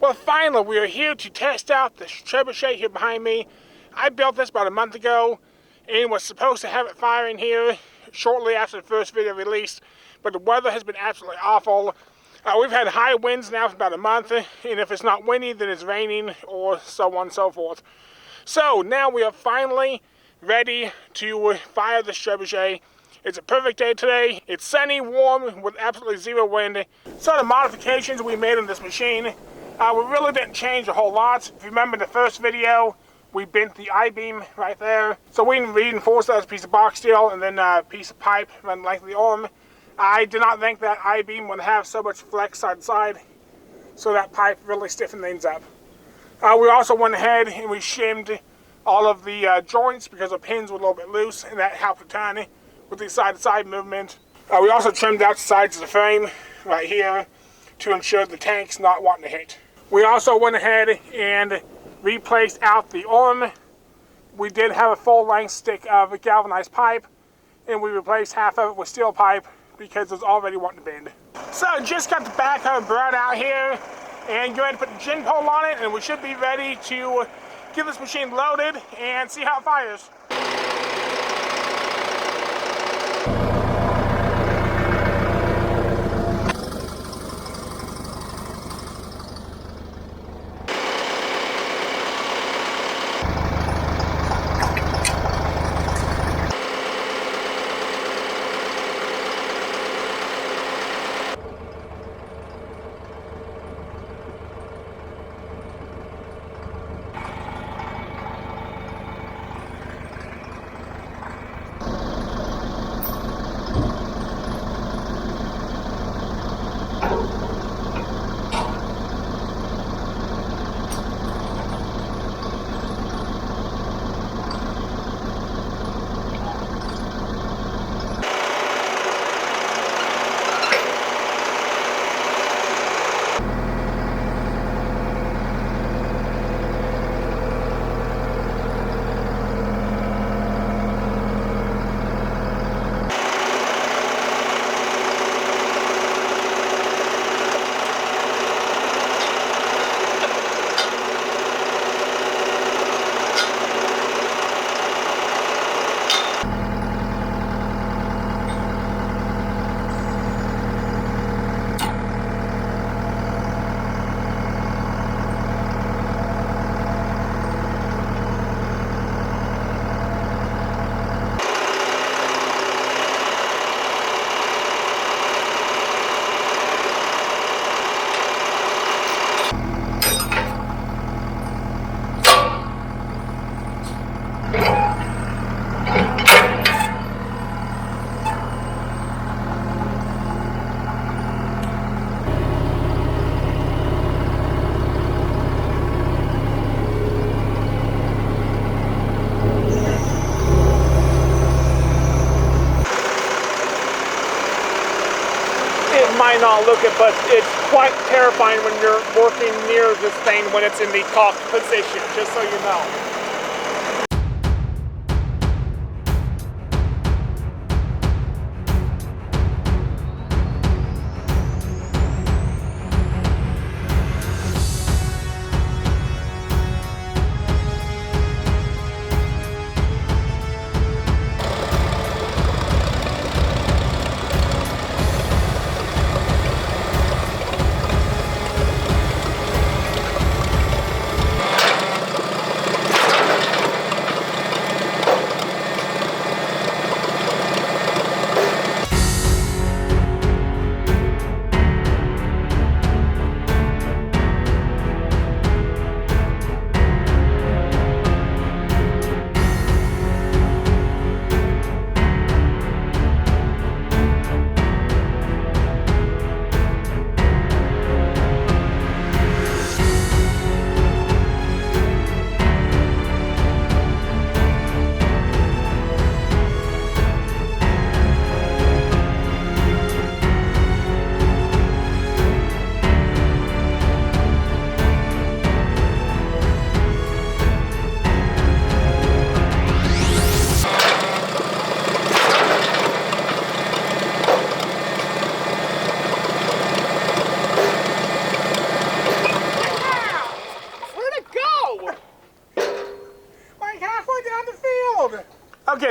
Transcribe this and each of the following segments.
Well, finally, we are here to test out this Trebuchet here behind me. I built this about a month ago and was supposed to have it firing here shortly after the first video released, but the weather has been absolutely awful. We've had high winds now for about a month, and if it's not windy, then it's raining, or so on and so forth. So now we are finally ready to fire this Trebuchet. It's a perfect day today. It's sunny, warm, with absolutely zero wind. So the modifications we made on this machine, we really didn't change a whole lot. If you remember the first video, we bent the I-beam right there. So we reinforced that with a piece of box steel and then a piece of pipe running the length of the arm. I did not think that I-beam would have so much flex side to side, so that pipe really stiffened things up. We also went ahead and we shimmed all of the joints because the pins were a little bit loose, and that helped a ton with the side-to-side movement. We also trimmed out the sides of the frame right here to ensure the tank's not wanting to hit. We also went ahead and replaced out the arm. We did have a full-length stick of galvanized pipe, and we replaced half of it with steel pipe because it was already wanting to bend. So just got the back of brought out here and go ahead and put the gin pole on it, and we should be ready to get this machine loaded and see how it fires. Might not look it, but it's quite terrifying when you're working near this thing when it's in the cocked position, just so you know.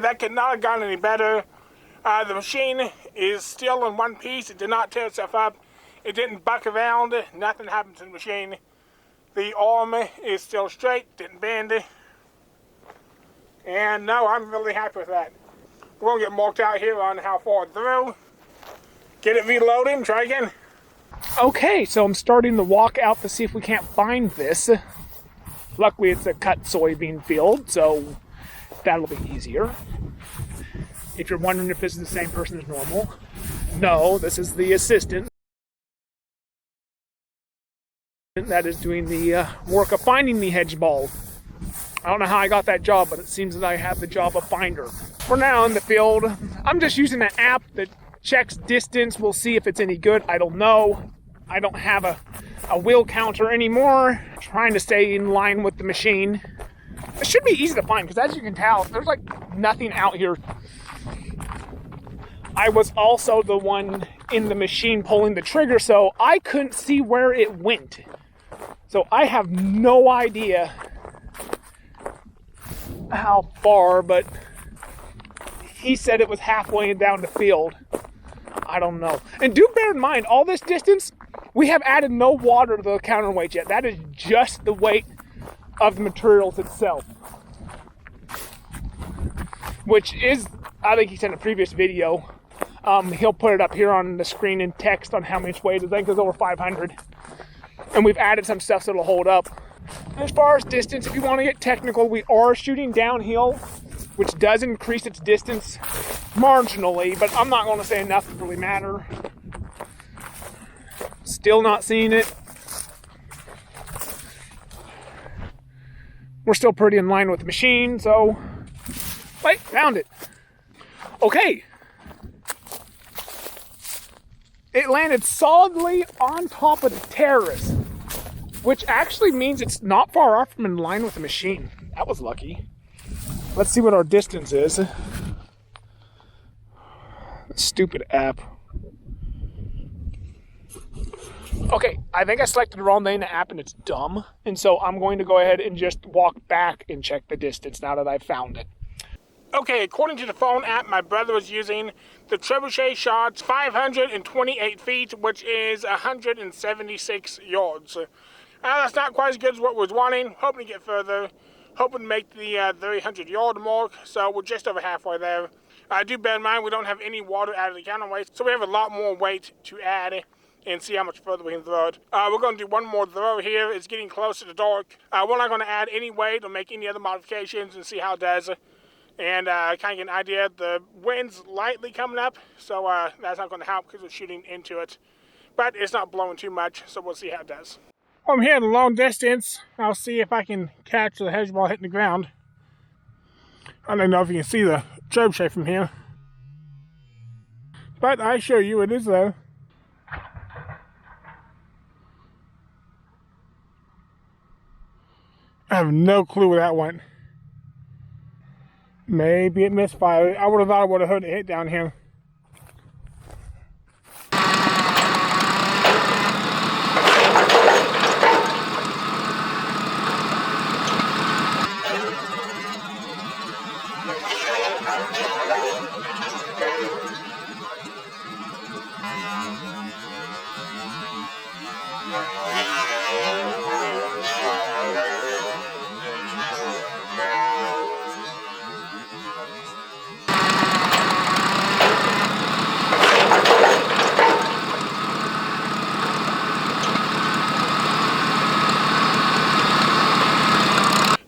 that could not have gone any better. The machine is still in one piece. It did not tear itself up. It didn't buck around. Nothing happened to the machine. The arm is still straight, didn't bend. And no, I'm really happy with that. We're gonna get marked out here on how far through. Get it reloaded and try again. Okay, so I'm starting to walk out to see if we can't find this. Luckily it's a cut soybean field, so that'll be easier. If you're wondering if this is the same person as normal, no, this is the assistant that is doing the work of finding the hedge ball. I don't know how I got that job, but it seems that I have the job of finder. We're now in the field. I'm just using an app that checks distance. We'll see if it's any good. I don't know. I don't have a wheel counter anymore. I'm trying to stay in line with the machine. It should be easy to find because, as you can tell, there's like nothing out here. I was also the one in the machine pulling the trigger, so I couldn't see where it went. So I have no idea how far, but he said it was halfway down the field. I don't know. And do bear in mind, all this distance, we have added no water to the counterweight yet. That is just the weight of the materials itself. Which is, I think he said in a previous video, he'll put it up here on the screen in text on how much weight it is. I think it's over 500. And we've added some stuff so it'll hold up. As far as distance, if you want to get technical, we are shooting downhill, which does increase its distance marginally, but I'm not going to say enough to really matter. Still not seeing it. We're still pretty in line with the machine, so... Wait, found it. Okay. It landed solidly on top of the terrace, which actually means it's not far off from in line with the machine. That was lucky. Let's see what our distance is. Stupid app. Okay, I think I selected the wrong thing in the app and it's dumb. And so I'm going to go ahead and just walk back and check the distance now that I've found it. Okay, according to the phone app my brother was using, the Trebuchet shot's 528 feet, which is 176 yards. That's not quite as good as what we was wanting. Hoping to get further. Hoping to make the 300-yard mark, so we're just over halfway there. Do bear in mind we don't have any water out of the counterweight, so we have a lot more weight to add and see how much further we can throw it. We're going to do one more throw here. It's getting closer to dark. We're not going to add any weight or make any other modifications and see how it does. And kind of get an idea. The wind's lightly coming up, so that's not going to help because we're shooting into it. But it's not blowing too much, so we'll see how it does. I'm here at a long distance. I'll see if I can catch the hedge ball hitting the ground. I don't know if you can see the trebuchet from here. But I assure you it is there. I have no clue where that went. Maybe it misfired. I would have thought I would have heard it hit down here.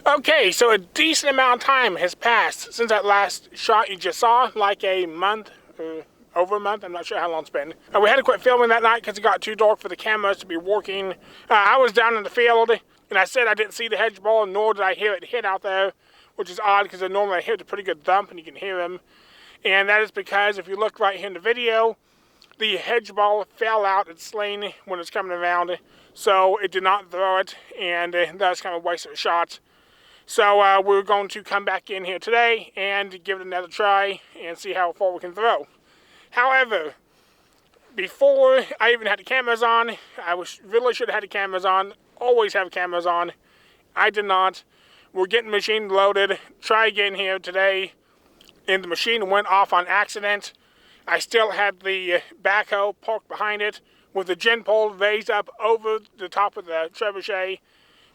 Okay, so a decent amount of time has passed since that last shot you just saw, like a month, over a month, I'm not sure how long it's been. We had to quit filming that night because it got too dark for the cameras to be working. I was down in the field, and I said I didn't see the hedge ball, nor did I hear it hit out there, which is odd because normally I hear a pretty good thump and you can hear them. And that is because if you look right here in the video, the hedge ball fell out its sling when it's coming around, so it did not throw it, and that was kind of a waste of a shot. So we're going to come back in here today and give it another try and see how far we can throw. However, before I even had the cameras on, really should have had the cameras on, always have cameras on. I did not. We're getting the machine loaded, try again here today, and the machine went off on accident. I still had the backhoe parked behind it with the gin pole raised up over the top of the trebuchet.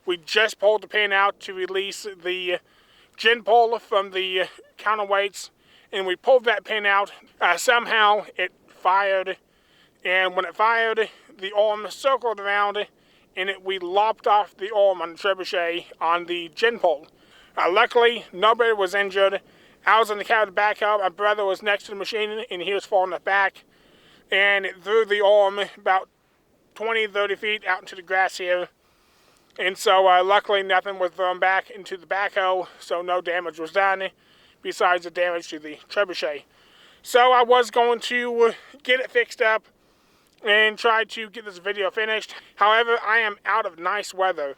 We just pulled the pin out to release the gin pole from the counterweights, and we pulled that pin out. Somehow it fired, and when it fired, the arm circled around, and we lopped off the arm on the trebuchet on the gin pole. Luckily, nobody was injured. I was in the cab of the backhoe. My brother was next to the machine, and he was falling back, and it threw the arm about 20-30 feet out into the grass here. And so luckily nothing was thrown back into the backhoe, so no damage was done besides the damage to the trebuchet. So I was going to get it fixed up and try to get this video finished. However, I am out of nice weather.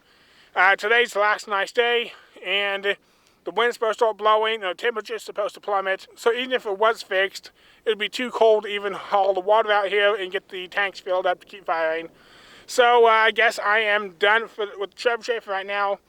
Today's the last nice day, and the wind's supposed to start blowing, and the temperature's supposed to plummet. So even if it was fixed, it would be too cold to even haul the water out here and get the tanks filled up to keep firing. So I guess I am done with the trebuchet for right now.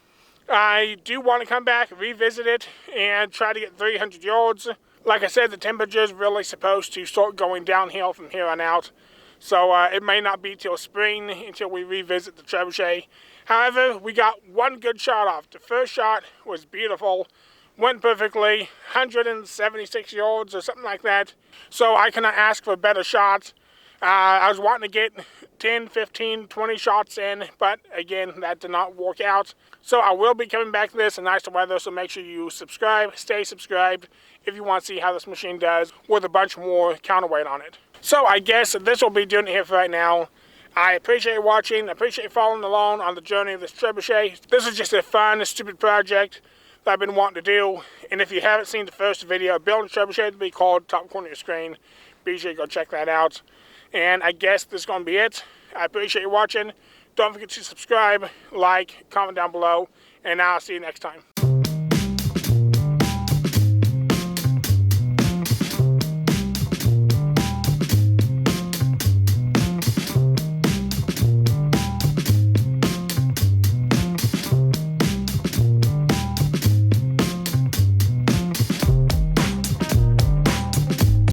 I do want to come back, revisit it, and try to get 300 yards. Like I said, the temperature is really supposed to start going downhill from here on out. So it may not be till spring until we revisit the trebuchet. However, we got one good shot off. The first shot was beautiful. Went perfectly, 176 yards or something like that. So I cannot ask for better shots. I was wanting to get 10, 15, 20 shots in, but again, that did not work out. So I will be coming back to this in nicer weather, so make sure you subscribe, stay subscribed, if you want to see how this machine does with a bunch more counterweight on it. So I guess this will be doing it here for right now. I appreciate you watching, I appreciate you following along on the journey of this trebuchet. This is just a fun, stupid project that I've been wanting to do, and if you haven't seen the first video, building a trebuchet to be called top corner of your screen, be sure you go check that out. And I guess this is going to be it. I appreciate you watching. Don't forget to subscribe, like, comment down below, and I'll see you next time.